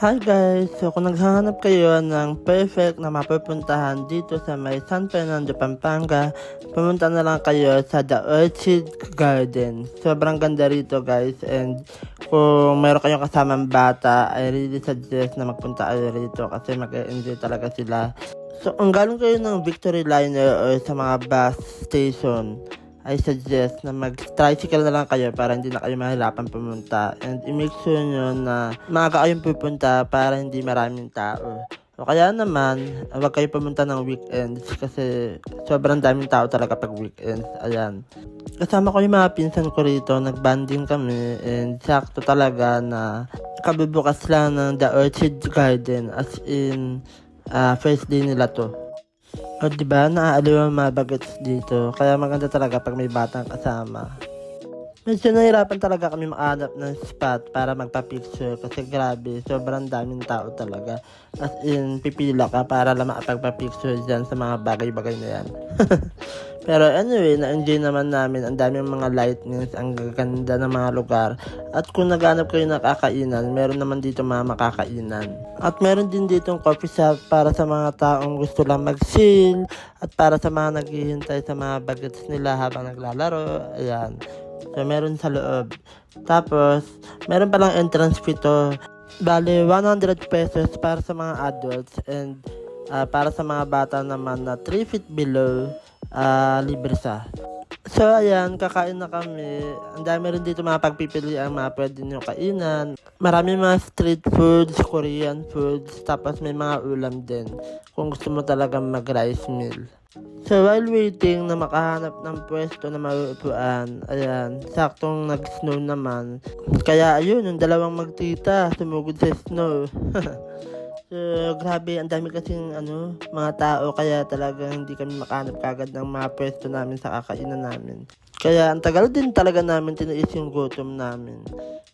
Hi guys! So kung naghahanap kayo ng perfect na mapupuntahan dito sa may San Fernando, Pampanga, pumunta na lang kayo sa The Orchid Garden. Sobrang ganda rito guys, and kung meron kayong kasamang bata, I really suggest na magpunta kayo rito kasi mag-enjoy talaga sila. So kung galing kayo ng Victory Liner or sa mga bus station, I suggest na mag-tricycle na lang kayo para hindi na kayo mahirapan pumunta. And i-make sure nyo na maaga kayong pupunta para hindi maraming tao. O kaya naman, huwag kayo pumunta ng weekends kasi sobrang daming tao talaga pag weekends. Ayan. Kasama ko yung mga pinsan ko rito, nag-banding kami, and sakto talaga na kabubukas lang ng The Orchid Garden, as in first day nila to. O diba, naaaliw ang mga bagets dito. Kaya maganda talaga pag may batang kasama. Medyo nahirapan talaga kami makahanap ng spot para magpa-picture kasi grabe, sobrang daming tao talaga. As in, pipila ka para lang makapagpa-picture dyan sa mga bagay-bagay na yan. Pero anyway, na-enjoy naman namin. Ang daming mga lightnings, ang gaganda ng mga lugar. At kung naghanap kayo ng kakainan, meron naman dito mga makakainan. At meron din ditong coffee shop para sa mga taong gusto lang mag-chill at para sa mga naghihintay sa mga bagets nila habang naglalaro. Ayan. So, meron sa loob. Tapos, meron palang entrance fee to. Bale, 100 pesos para sa mga adults and para sa mga bata naman na 3 feet below, libre sa. So, ayan, kakain na kami. Ang dami rin dito mga pagpipilian, mga pwede nyo kainan. Marami mga street foods, Korean foods, tapos may mga ulam din kung gusto mo talaga mag-rice meal. So, while waiting na makahanap ng pwesto na mauupuan, ayan, saktong nag-snow naman. Kaya, ayun, yung dalawang magtita, sumugod sa snow. So, grabe, ang dami kasing, mga tao, kaya talaga hindi kami makahanap kagad ng mga pwesto namin sa kakainan namin. Kaya, ang tagal din talaga namin tiniis yung gutom namin.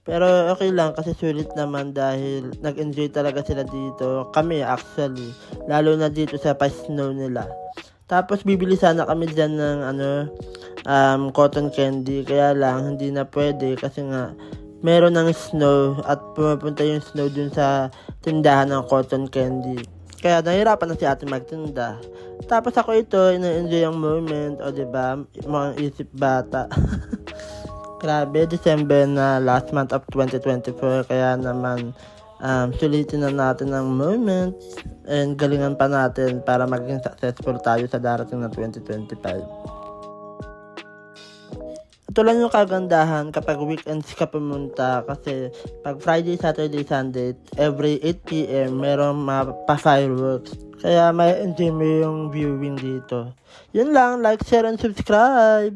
Pero, okay lang, kasi sulit naman dahil nag-enjoy talaga sila dito. Kami, actually, lalo na dito sa pa-snow nila. Tapos bibili sana kami dyan ng cotton candy. Kaya lang hindi na pwede kasi nga meron ng snow at pumunta yung snow dun sa tindahan ng cotton candy. Kaya nahirapan na si ate magtinda. Tapos ako ito, ina-enjoy ang moment. O diba, mga isip bata. Grabe, December na, last month of 2024. Kaya naman sulitin na natin ang moment and galingan pa natin para maging successful tayo sa darating na 2025. Ito lang yung kagandahan kapag weekends ka pumunta kasi pag Friday, Saturday, Sunday, every 8 p.m. meron mga pa-fireworks. Kaya may enjoy mo yung viewing dito. Yun lang, like, share, and subscribe!